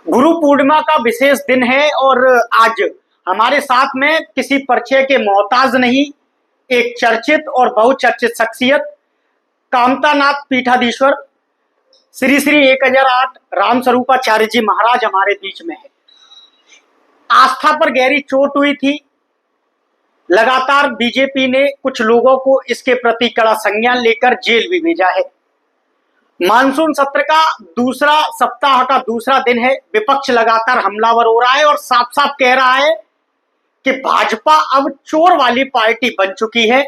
गुरु पूर्णिमा का विशेष दिन है और आज हमारे साथ में किसी परिचय के मोहताज नहीं, एक चर्चित और बहुचर्चित शख्सियत कामतानाथ पीठाधीश्वर श्री श्री 1008 रामस्वरूपाचार्य जी महाराज हमारे बीच में है। आस्था पर गहरी चोट हुई थी। लगातार बीजेपी ने कुछ लोगों को इसके प्रति कड़ा संज्ञान लेकर जेल भी भेजा है। मानसून सत्र का दूसरा सप्ताह का दूसरा दिन है। विपक्ष लगातार हमलावर हो रहा है और साफ साफ कह रहा है कि भाजपा अब चोर वाली पार्टी बन चुकी है।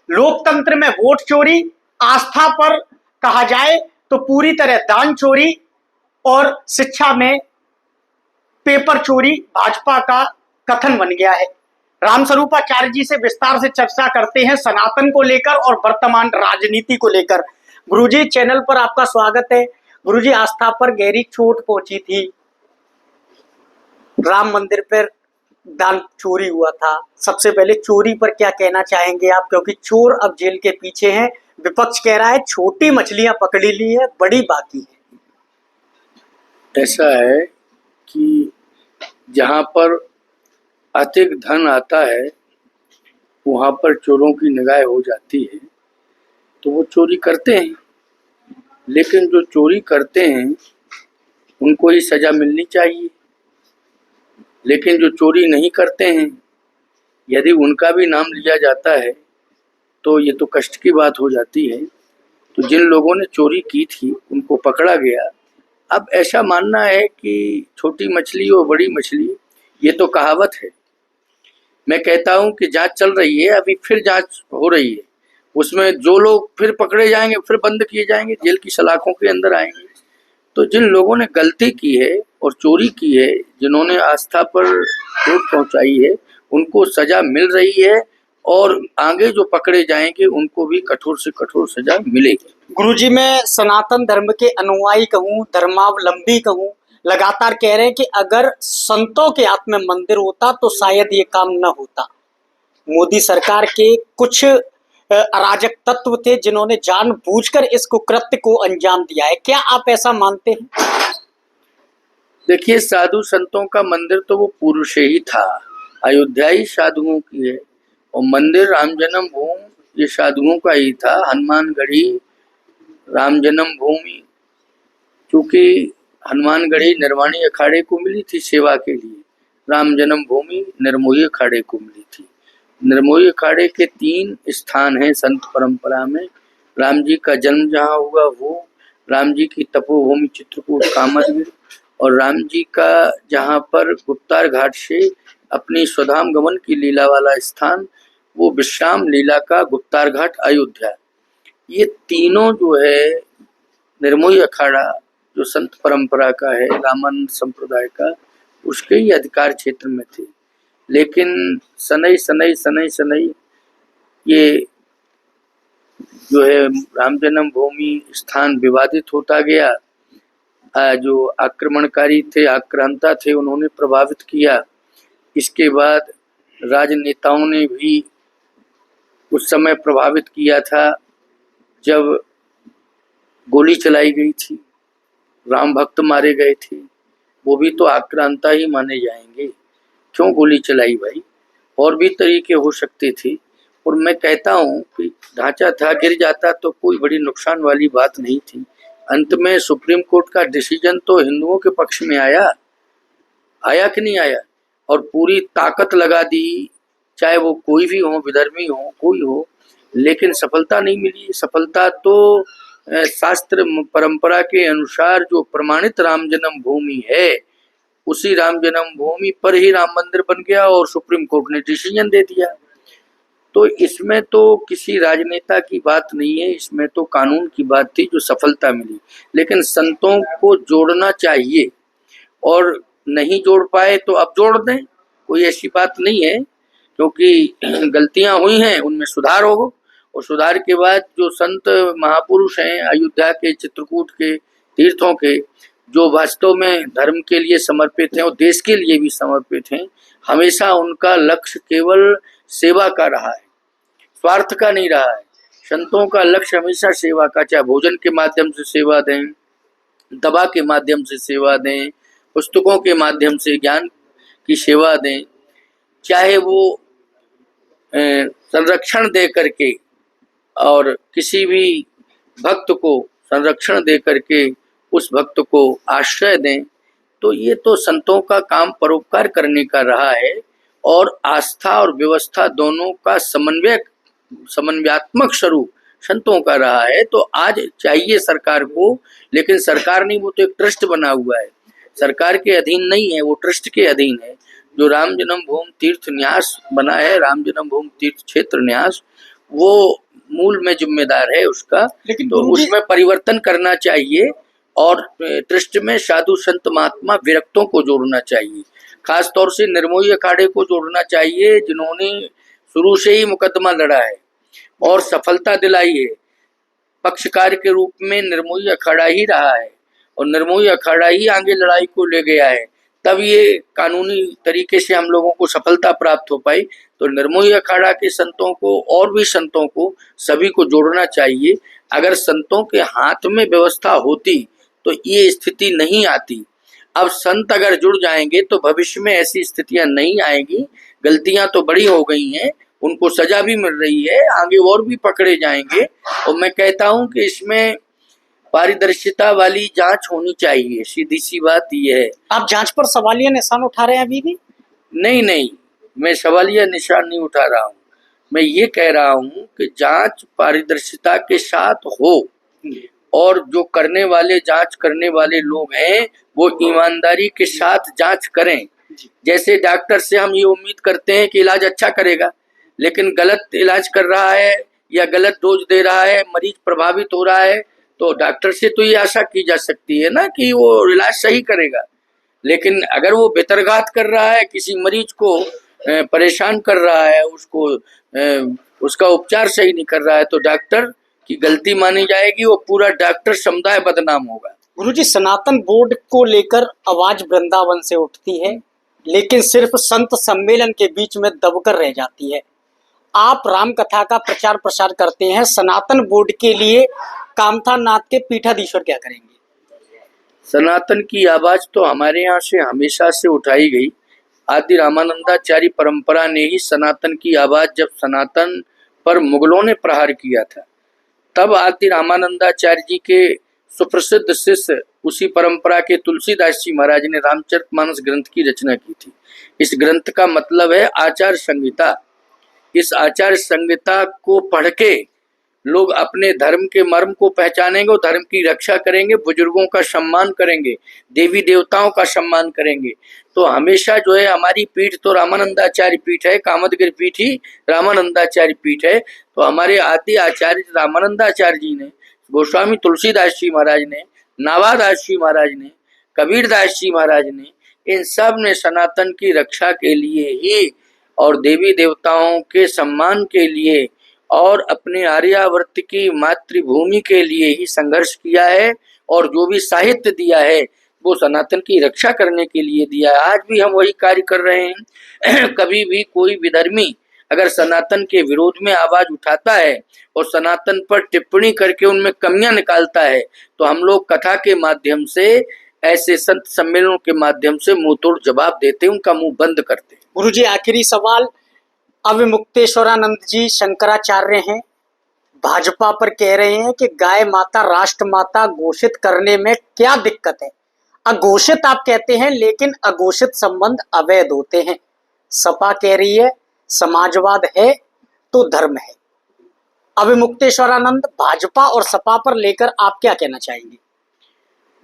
लोकतंत्र में वोट चोरी, आस्था पर कहा जाए तो पूरी तरह दान चोरी और शिक्षा में पेपर चोरी भाजपा का कथन बन गया है। रामस्वरूपाचार्य जी से विस्तार से चर्चा करते हैं सनातन को लेकर और वर्तमान राजनीति को लेकर। गुरुजी, चैनल पर आपका स्वागत है। गुरुजी, आस्था पर गहरी चोट पहुंची थी। राम मंदिर पर दान चोरी हुआ था। सबसे पहले चोरी पर क्या कहना चाहेंगे आप, क्योंकि चोर अब जेल के पीछे हैं। विपक्ष कह रहा है छोटी मछलियां पकड़ी ली है, बड़ी बाकी है। ऐसा है कि जहां पर अधिक धन आता है वहां पर चोरों की निगाह हो जाती है, तो वो चोरी करते हैं। लेकिन जो चोरी करते हैं उनको ही सजा मिलनी चाहिए। लेकिन जो चोरी नहीं करते हैं, यदि उनका भी नाम लिया जाता है तो ये तो कष्ट की बात हो जाती है। तो जिन लोगों ने चोरी की थी उनको पकड़ा गया। अब ऐसा मानना है कि छोटी मछली और बड़ी मछली, ये तो कहावत है। मैं कहता हूं कि जांच चल रही है, अभी फिर जांच हो रही है। उसमें जो लोग फिर पकड़े जाएंगे, फिर बंद किए जाएंगे, जेल की सलाखों के अंदर आएंगे। तो जिन लोगों ने गलती की है और चोरी की है, जिन्होंने आस्था पर चोट पहुंचाई है, उनको सजा मिल रही है और आगे जो पकड़े जाएंगे उनको भी कठोर से कठोर सजा मिलेगी। गुरुजी, मैं सनातन धर्म के अनुयायी कहूँ, धर्मावलंबी कहूँ, लगातार कह रहे हैं कि अगर संतों के हाथ में मंदिर होता तो शायद ये काम न होता। मोदी सरकार के कुछ अराजक तत्व थे जिन्होंने जानबूझकर इस कुकृत्य को अंजाम दिया है। क्या आप ऐसा मानते हैं? देखिए, साधु संतों का मंदिर तो वो पूर्व से ही था। अयोध्या ही साधुओं की है और मंदिर राम जन्म भूमि ये साधुओं का ही था। हनुमानगढ़ी राम जन्म भूमि, क्योंकि हनुमानगढ़ी निर्वाणी अखाड़े को मिली थी सेवा के लिए। राम जन्म भूमि निर्मोही अखाड़े को मिली थी। निर्मोही अखाड़े के 3 स्थान हैं संत परंपरा में। राम जी का जन्म जहाँ हुआ वो, राम जी की तपोभूमि चित्रकूट कामदगिरि, और राम जी का जहाँ पर गुप्तार घाट से अपनी स्वधाम गमन की लीला वाला स्थान, वो विश्राम लीला का गुप्तार घाट अयोध्या। ये तीनों जो है निर्मोही अखाड़ा जो संत परंपरा का है, रामानंद संप्रदाय का, उसके ही अधिकार क्षेत्र में थे। लेकिन सनई ये जो है राम जन्म भूमि स्थान विवादित होता गया। जो आक्रमणकारी थे, आक्रांता थे, उन्होंने प्रभावित किया। इसके बाद राजनेताओं ने भी उस समय प्रभावित किया था जब गोली चलाई गई थी, राम भक्त मारे गए थे। वो भी तो आक्रांता ही माने जाएंगे। क्यों गोली चलाई भाई? और भी तरीके हो सकते थे। और मैं कहता हूँ कि ढांचा था, गिर जाता तो कोई बड़ी नुकसान वाली बात नहीं थी। अंत में सुप्रीम कोर्ट का डिसीजन तो हिंदुओं के पक्ष में आया कि नहीं आया? और पूरी ताकत लगा दी, चाहे वो कोई भी हो, विधर्मी हो, कोई हो, लेकिन सफलता नहीं मिली। सफलता तो शास्त्र परंपरा के अनुसार जो प्रमाणित राम जन्म भूमि है, उसी राम जन्म भूमि पर ही राम मंदिर बन गया और सुप्रीम कोर्ट ने डिसीजन दे दिया। तो इसमें तो किसी राजनेता की बात नहीं है, इसमें तो कानून की बात थी जो सफलता मिली। लेकिन संतों को जोड़ना चाहिए और नहीं जोड़ पाए तो अब जोड़ दें, कोई ऐसी बात नहीं है। क्योंकि गलतियां हुई हैं, उनमें सुधार हो, और सुधार के बाद जो संत महापुरुष हैं अयोध्या के, चित्रकूट के, तीर्थों के, जो वास्तव में धर्म के लिए समर्पित हैं और देश के लिए भी समर्पित हैं, हमेशा उनका लक्ष्य केवल सेवा का रहा है, स्वार्थ का नहीं रहा है। संतों का लक्ष्य हमेशा सेवा का, चाहे भोजन के माध्यम से सेवा दें, दवा के माध्यम से सेवा दें, पुस्तकों के माध्यम से ज्ञान की सेवा दें, चाहे वो संरक्षण दे करके और किसी भी भक्त को संरक्षण दे करके उस भक्त को आश्रय दें। तो ये तो संतों का काम परोपकार करने का रहा है और आस्था और व्यवस्था दोनों का समन्वयात्मक स्वरूप संतों का रहा है। तो आज चाहिए सरकार को, लेकिन सरकार नहीं, वो तो एक ट्रस्ट बना हुआ है, सरकार के अधीन नहीं है, वो ट्रस्ट के अधीन है। जो राम जन्मभूमि तीर्थ न्यास बना है, राम जन्मभूमि तीर्थ क्षेत्र न्यास, वो मूल में जिम्मेदार है उसका, तो उसमें परिवर्तन करना चाहिए और ट्रस्ट में साधु संत महात्मा विरक्तों को जोड़ना चाहिए, खास तौर से निर्मोही अखाड़े को जोड़ना चाहिए, जिन्होंने शुरू से ही मुकदमा लड़ा है और सफलता दिलाई है। पक्षकार के रूप में निर्मोही अखाड़ा ही रहा है और निर्मोही अखाड़ा ही आगे लड़ाई को ले गया है, तब ये कानूनी तरीके से हम लोगों को सफलता प्राप्त हो पाई। तो निर्मोही अखाड़ा के संतों को और भी संतों को सभी को जोड़ना चाहिए। अगर संतों के हाथ में व्यवस्था होती तो ये स्थिति नहीं आती। अब संत अगर जुड़ जाएंगे तो भविष्य में ऐसी स्थितियां नहीं आएंगी। गलतियां तो बड़ी हो गई हैं, उनको सजा भी मिल रही है, आगे और भी पकड़े जाएंगे। और मैं कहता हूं कि इसमें पारदर्शिता वाली जांच होनी चाहिए, सीधी सी बात यह है। आप जांच पर सवालिया निशान उठा रहे हैं अभी भी? नहीं, मैं सवालिया निशान नहीं उठा रहा हूँ। मैं ये कह रहा हूँ कि जांच पारदर्शिता के साथ हो और जो करने वाले, जांच करने वाले लोग हैं, वो ईमानदारी के साथ जांच करें। जैसे डॉक्टर से हम ये उम्मीद करते हैं कि इलाज अच्छा करेगा, लेकिन गलत इलाज कर रहा है या गलत डोज दे रहा है, मरीज प्रभावित हो रहा है, तो डॉक्टर से तो ये आशा की जा सकती है ना कि वो इलाज सही करेगा। लेकिन अगर वो बेतरघात कर रहा है, किसी मरीज को परेशान कर रहा है, उसका उपचार सही नहीं कर रहा है, तो डॉक्टर की गलती मानी जाएगी, वो पूरा डॉक्टर समुदाय बदनाम होगा। गुरुजी, सनातन बोर्ड को लेकर आवाज वृंदावन से उठती है, लेकिन सिर्फ संत सम्मेलन के बीच में दबकर रह जाती है। आप राम कथा का प्रचार प्रसार करते हैं, सनातन बोर्ड के लिए कामथा नाथ के पीठाधीश्वर क्या करेंगे? सनातन की आवाज तो हमारे यहाँ से हमेशा से उठाई गई। आदि रामानंदाचार्य परंपरा ने ही सनातन की आवाज, जब सनातन पर मुगलों ने प्रहार किया था, तब आदि रामानंदाचार्य जी के सुप्रसिद्ध शिष्य, उसी परंपरा के तुलसीदास जी महाराज ने रामचरितमानस ग्रंथ की रचना की थी। इस ग्रंथ का मतलब है आचार संहिता। इस आचार संहिता को पढ़ के लोग अपने धर्म के मर्म को पहचानेंगे, धर्म की रक्षा करेंगे, बुजुर्गों का सम्मान करेंगे, देवी देवताओं का सम्मान करेंगे। तो हमेशा जो है, हमारी पीठ तो रामानंदाचार्य पीठ है, कामदगिरि पीठ ही रामानंदाचार्य पीठ है। तो हमारे आदि आचार्य रामानंदाचार्य जी ने, गोस्वामी तुलसीदास जी महाराज ने, नावादास जी महाराज ने, कबीरदास जी महाराज ने, इन सब ने सनातन की रक्षा के लिए ही और देवी देवताओं के सम्मान के लिए और अपने आर्यावर्त की मातृभूमि के लिए ही संघर्ष किया है। और जो भी साहित्य दिया है वो सनातन की रक्षा करने के लिए दिया है। आज भी हम वही कार्य कर रहे हैं। कभी भी कोई विधर्मी अगर सनातन के विरोध में आवाज उठाता है और सनातन पर टिप्पणी करके उनमें कमियां निकालता है, तो हम लोग कथा के माध्यम से, ऐसे संत सम्मेलनों के माध्यम से मुंह तोड़ जवाब देते, उनका मुंह बंद करते। गुरुजी, आखिरी सवाल। अविमुक्तेश्वरानंद जी शंकराचार्य हैं, भाजपा पर कह रहे हैं कि गाय माता राष्ट्र माता घोषित करने में क्या दिक्कत है? अघोषित आप कहते हैं, लेकिन अघोषित संबंध अवैध होते हैं। सपा कह रही है समाजवाद है तो धर्म है। अविमुक्तेश्वरानंद भाजपा और सपा पर लेकर आप क्या कहना चाहेंगे?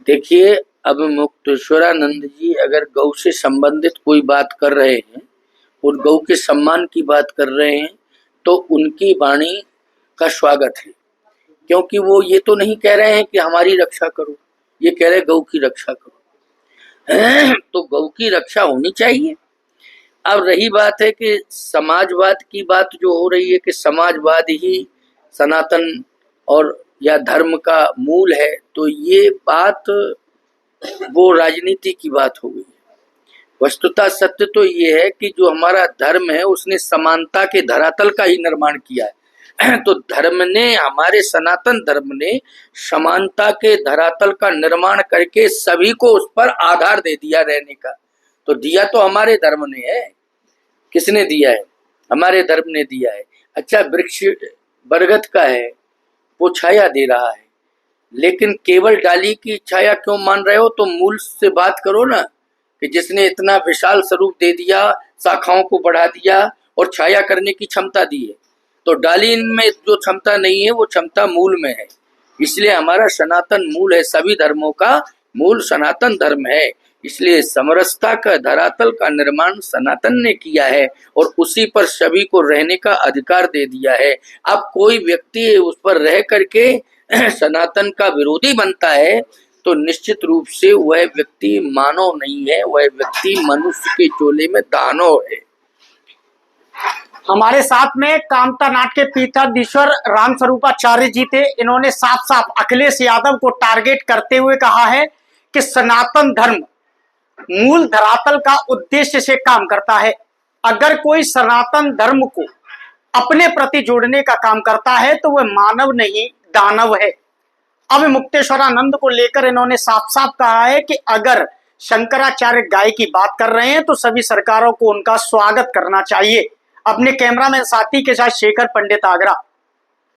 देखिए, अविमुक्तेश्वरानंद जी अगर गौ से संबंधित कोई बात कर रहे हैं और गौ के सम्मान की बात कर रहे हैं, तो उनकी वाणी का स्वागत है, क्योंकि वो ये तो नहीं कह रहे हैं कि हमारी रक्षा करो, ये कह रहे गौ की रक्षा करो। तो गौ की रक्षा होनी चाहिए। अब रही बात है कि समाजवाद की बात जो हो रही है कि समाजवाद ही सनातन और या धर्म का मूल है, तो ये बात वो राजनीति की बात हो गई। वस्तुतः सत्य तो ये है कि जो हमारा धर्म है उसने समानता के धरातल का ही निर्माण किया है। तो धर्म ने, हमारे सनातन धर्म ने समानता के धरातल का निर्माण करके सभी को उस पर आधार दे दिया रहने का। तो दिया तो हमारे धर्म ने है। किसने दिया है? हमारे धर्म ने दिया है। अच्छा, वृक्ष बरगद का है, वो छाया दे रहा है, लेकिन केवल डाली की छाया क्यों मान रहे हो? तो मूल से बात करो ना, कि जिसने इतना विशाल स्वरूप दे दिया, शाखाओं को बढ़ा दिया और छाया करने की क्षमता दी है। तो डाली में जो क्षमता नहीं है वो क्षमता मूल में है। इसलिए हमारा सनातन मूल है, सभी धर्मों का मूल सनातन धर्म है। इसलिए समरसता का धरातल का निर्माण सनातन ने किया है और उसी पर सभी को रहने का अधिकार दे दिया है। अब कोई व्यक्ति उस पर रह करके सनातन का विरोधी बनता है तो निश्चित रूप से वह व्यक्ति मानव नहीं है, वह व्यक्ति मनुष्य के चोले में दानव है। हमारे साथ में कामता नाट के पीठाधीश्वर रामस्वरूपाचार्य जी थे। इन्होंने साफ साफ अखिलेश यादव को टारगेट करते हुए कहा है कि सनातन धर्म मूल धरातल का उद्देश्य से काम करता है। अगर कोई सनातन धर्म को अपने प्रति जोड़ने का काम करता है तो वह मानव नहीं दानव है। अब मुक्तेश्वरानंद को लेकर इन्होंने साफ साफ कहा है कि अगर शंकराचार्य गाय की बात कर रहे हैं तो सभी सरकारों को उनका स्वागत करना चाहिए। अपने कैमरामैन साथी के साथ शेखर पंडित, आगरा।